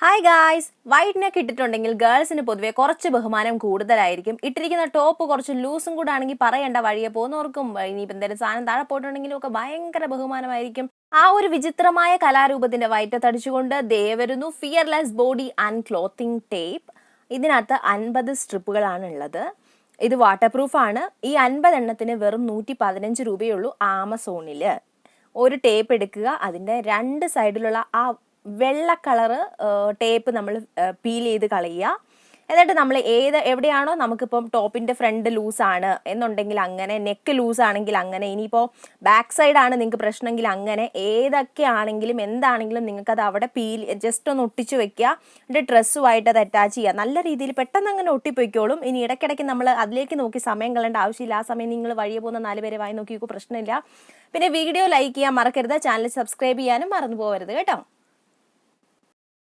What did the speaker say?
Hi guys, white neck ഇട്ടിട്ടുണ്ടെങ്കിൽ ഗേൾസിന് പൊതുവെ കുറച്ച് ബഹുമാനം കൂടുതലായിരിക്കും. ഇട്ടിരിക്കുന്ന ടോപ്പ് കുറച്ച് ലൂസും കൂടെ ആണെങ്കിൽ പറയേണ്ട, വഴിയെ പോകുന്നവർക്കും ഇനിയിപ്പോൾ എന്തെങ്കിലും സാധനം താഴെ പോയിട്ടുണ്ടെങ്കിലും ഒക്കെ ഭയങ്കര ബഹുമാനമായിരിക്കും. ആ ഒരു വിചിത്രമായ കലാരൂപത്തിന്റെ വയറ്റ് തടിച്ചുകൊണ്ട് ദേ വരുന്നു fearless body and clothing tape. ഇതിനകത്ത് 50 സ്ട്രിപ്പുകളാണ് ഉള്ളത്. ഇത് വാട്ടർ പ്രൂഫാണ്. ഈ 50 എണ്ണത്തിന് വെറും 115 രൂപയുള്ളൂ ആമസോണിൽ. ഒരു ടേപ്പ് എടുക്കുക, അതിൻ്റെ രണ്ട് സൈഡിലുള്ള ആ വെള്ള കളറ് ടേപ്പ് നമ്മൾ പീൽ ചെയ്ത് കളയുക. എന്നിട്ട് നമ്മൾ എവിടെയാണോ നമുക്കിപ്പം ടോപ്പിൻ്റെ ഫ്രണ്ട് ലൂസാണ് എന്നുണ്ടെങ്കിൽ അങ്ങനെ, നെക്ക് ലൂസാണെങ്കിൽ അങ്ങനെ, ഇനിയിപ്പോൾ ബാക്ക് സൈഡാണ് നിങ്ങൾക്ക് പ്രശ്നമെങ്കിൽ അങ്ങനെ, ഏതൊക്കെ ആണെങ്കിലും എന്താണെങ്കിലും നിങ്ങൾക്കത് അവിടെ ജസ്റ്റ് ഒന്ന് ഒട്ടിച്ച് വെക്കുക. എന്നിട്ട് ഡ്രസ്സുമായിട്ട് അത് അറ്റാച്ച് ചെയ്യുക. നല്ല രീതിയിൽ പെട്ടെന്ന് അങ്ങനെ ഒട്ടിപ്പോയിക്കോളും. ഇനി ഇടയ്ക്കിടയ്ക്ക് നമ്മൾ അതിലേക്ക് നോക്കി സമയം കളയേണ്ട ആവശ്യമില്ല. ആ സമയം നിങ്ങൾ വഴിയെ പോകുന്ന 4 പേരെ വായി നോക്കിയൊക്കെ പ്രശ്നമില്ല. പിന്നെ വീഡിയോ ലൈക്ക് ചെയ്യാൻ മറക്കരുത്, ചാനൽ സബ്സ്ക്രൈബ് ചെയ്യാനും മറന്നു പോകരുത് കേട്ടോ.